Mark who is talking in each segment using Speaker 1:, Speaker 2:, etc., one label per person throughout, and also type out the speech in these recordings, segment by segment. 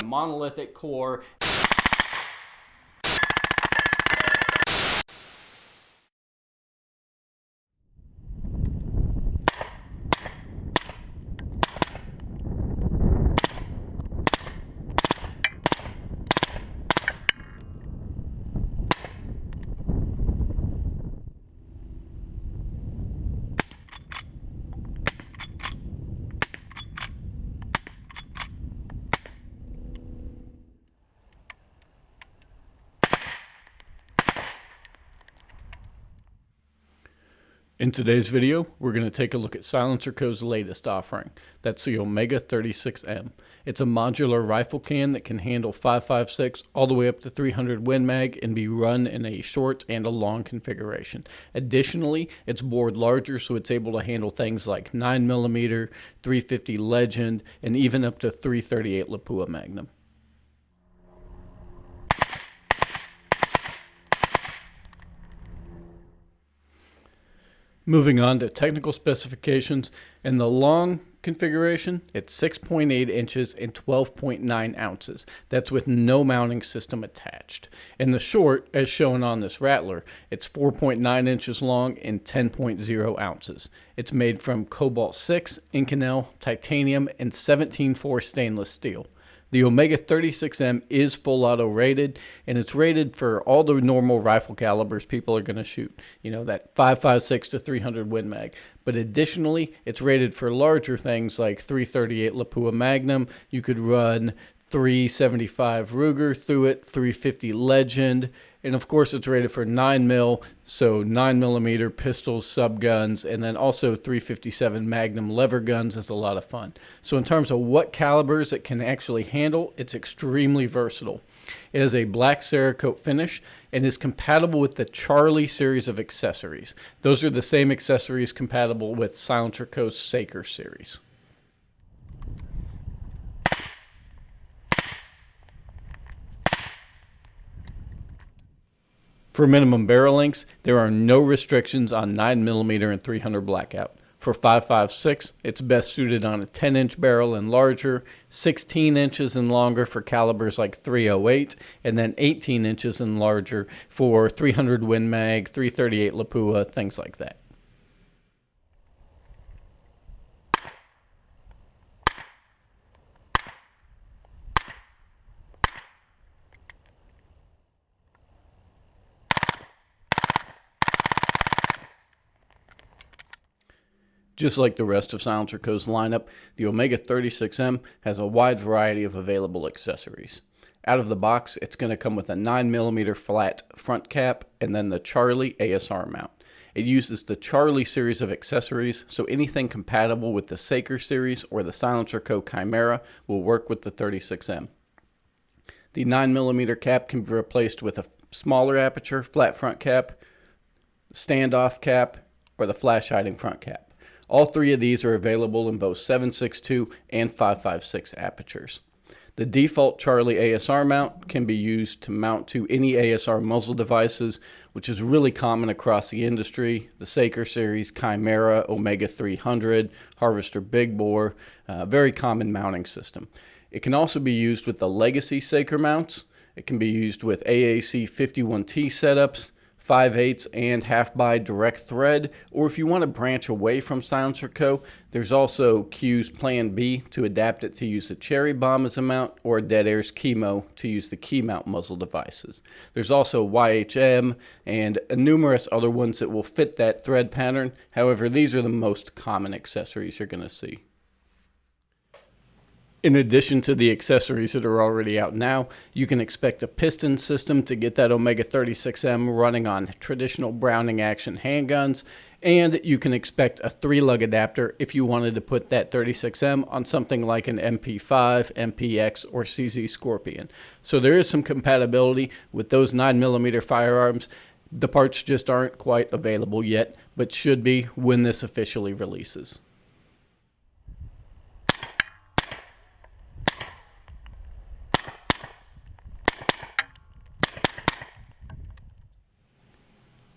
Speaker 1: monolithic core. In today's video, we're going to take a look at SILENCERCO'S latest offering. That's the Omega 36M. It's a modular rifle can that can handle 5.56 all the way up to 300 Win Mag and be run in a short and a long configuration. Additionally, it's bored larger, so it's able to handle things like 9mm, 350 Legend, and even up to 338 Lapua Magnum. Moving on to technical specifications, in the long configuration, it's 6.8 inches and 12.9 ounces. That's with no mounting system attached. In the short, as shown on this rattler, it's 4.9 inches long and 10.0 ounces. It's made from Cobalt 6, Inconel, titanium, and 17.4 stainless steel. The Omega 36M is full auto rated, and it's rated for all the normal rifle calibers people are going to shoot. You know, that 5.56 to 300 Win Mag. But additionally, it's rated for larger things like 338 Lapua Magnum. You could run 375 Ruger through it, 350 Legend, and of course it's rated for 9mm, so 9mm pistols, subguns, and then also 357 Magnum lever guns is a lot of fun. So in terms of what calibers it can actually handle, it's extremely versatile. It has a black Cerakote finish and is compatible with the Charlie series of accessories. Those are the same accessories compatible with SILENCERCO'S Saker series. For minimum barrel lengths, there are no restrictions on 9mm and 300 blackout. For 5.56, it's best suited on a 10-inch barrel and larger, 16 inches and longer for calibers like 308, and then 18 inches and larger for 300 Win Mag, 338 Lapua, things like that. Just like the rest of SILENCERCO'S lineup, the Omega 36M has a wide variety of available accessories. Out of the box, it's going to come with a 9mm flat front cap and then the Charlie ASR mount. It uses the Charlie series of accessories, so anything compatible with the Saker series or the SILENCERCO Chimera will work with the 36M. The 9mm cap can be replaced with a smaller aperture flat front cap, standoff cap, or the flash hiding front cap. All three of these are available in both 7.62 and 5.56 apertures. The default Charlie ASR mount can be used to mount to any ASR muzzle devices, which is really common across the industry. The Saker series, Chimera, Omega 300, Harvester Big Bore, very common mounting system. It can also be used with the legacy Saker mounts. It can be used with AAC 51T setups, 5/8 and half-by direct thread, or if you want to branch away from SILENCERCO, there's also Q's Plan B to adapt it to use a cherry bomb as a mount, or Dead Air's Chemo to use the key mount muzzle devices. There's also YHM and numerous other ones that will fit that thread pattern. However, these are the most common accessories you're going to see. In addition to the accessories that are already out now, you can expect a piston system to get that Omega 36M running on traditional Browning action handguns, and you can expect a 3-lug adapter if you wanted to put that 36M on something like an MP5, MPX, or CZ Scorpion. So there is some compatibility with those 9mm firearms. The parts just aren't quite available yet, but should be when this officially releases.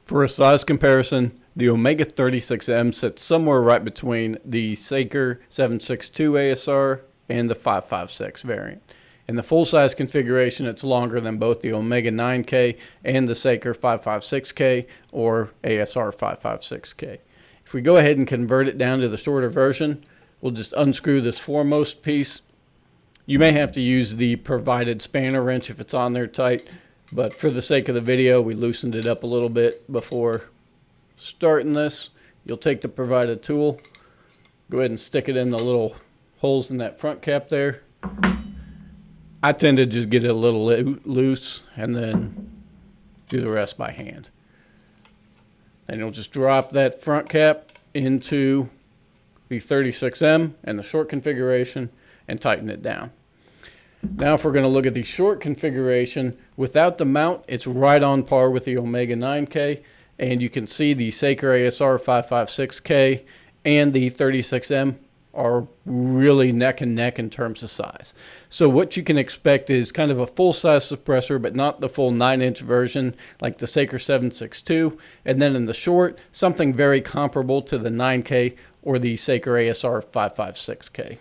Speaker 1: For a size comparison, the Omega 36M sits somewhere right between the Saker 7.62 ASR and the 5.56 variant. In the full-size configuration, it's longer than both the Omega 9K and the Saker 556K or ASR 556K. If we go ahead and convert it down to the shorter version, we'll just unscrew this foremost piece. You may have to use the provided spanner wrench if it's on there tight, but for the sake of the video, we loosened it up a little bit before starting this. You'll take the provided tool, go ahead and stick it in the little holes in that front cap there. I tend to just get it a little loose and then do the rest by hand. And you'll just drop that front cap into the 36M and the short configuration and tighten it down. Now if we're going to look at the short configuration, without the mount, it's right on par with the Omega 9K, and you can see the Saker ASR 556K and the 36M are really neck and neck in terms of size. So what you can expect is kind of a full-size suppressor, but not the full 9-inch version like the Saker 762. And then in the short, something very comparable to the 9K or the Saker ASR 556K.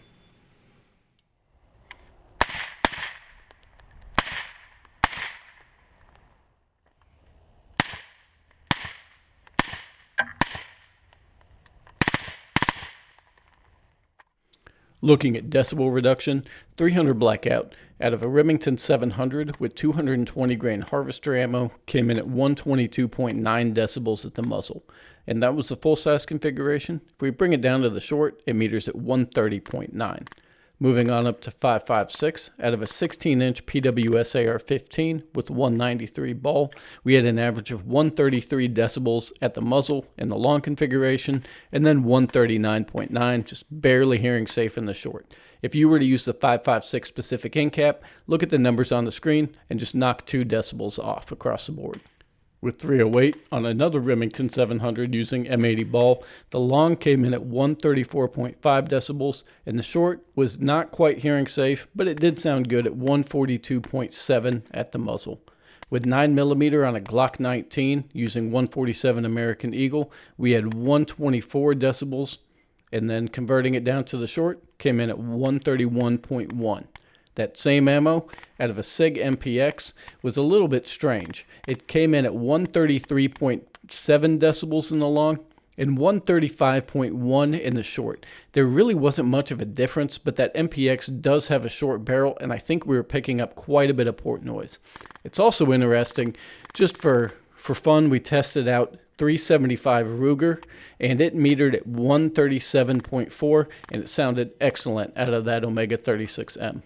Speaker 1: Looking at decibel reduction, 300 blackout out of a Remington 700 with 220 grain harvester ammo came in at 122.9 decibels at the muzzle. And that was the full-size configuration. If we bring it down to the short, it meters at 130.9. Moving on up to 5.56, out of a 16-inch PWS AR-15 with 193 ball, we had an average of 133 decibels at the muzzle in the long configuration, and then 139.9, just barely hearing safe in the short. If you were to use the 5.56 specific end cap, look at the numbers on the screen and just knock 2 decibels off across the board. With 308 on another Remington 700 using M80 ball, the long came in at 134.5 decibels, and the short was not quite hearing safe, but it did sound good at 142.7 at the muzzle. With 9mm on a Glock 19 using 147 American Eagle, we had 124 decibels, and then converting it down to the short came in at 131.1. That same ammo out of a SIG MPX was a little bit strange. It came in at 133.7 decibels in the long and 135.1 in the short. There really wasn't much of a difference, but that MPX does have a short barrel, and I think we were picking up quite a bit of port noise. It's also interesting, just for fun, we tested out 375 Ruger, and it metered at 137.4, and it sounded excellent out of that Omega 36M.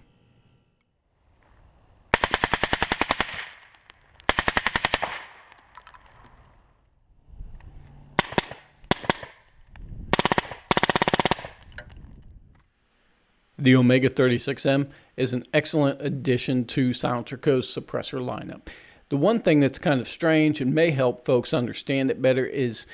Speaker 1: The Omega 36M is an excellent addition to SILENCERCO'S suppressor lineup. The one thing that's kind of strange and may help folks understand it better is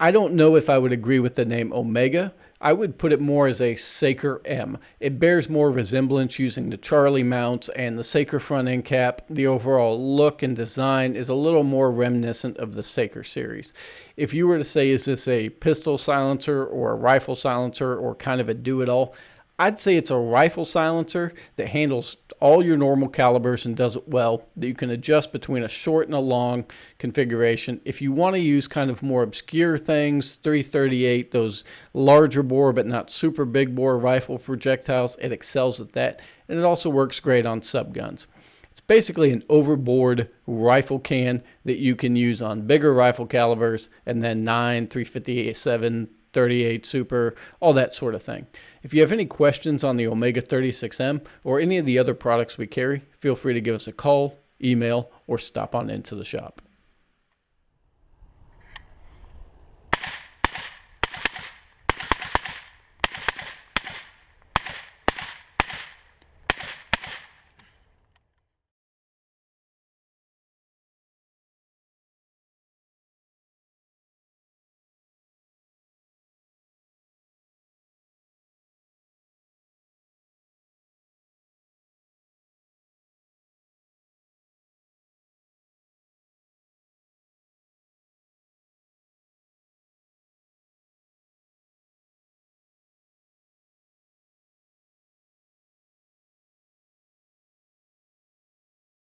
Speaker 1: I don't know if I would agree with the name Omega. I would put it more as a Saker M. It bears more resemblance using the Charlie mounts and the Saker front end cap. The overall look and design is a little more reminiscent of the Saker series. If you were to say, is this a pistol silencer or a rifle silencer or kind of a do-it-all, I'd say it's a rifle silencer that handles all your normal calibers and does it well, that you can adjust between a short and a long configuration. If you want to use kind of more obscure things, 338, those larger bore but not super big bore rifle projectiles, it excels at that. And it also works great on subguns. It's basically an overboard rifle can that you can use on bigger rifle calibers and then 9, 358, 7, 38 Super, all that sort of thing. If you have any questions on the Omega 36M or any of the other products we carry, feel free to give us a call, email, or stop on into the shop.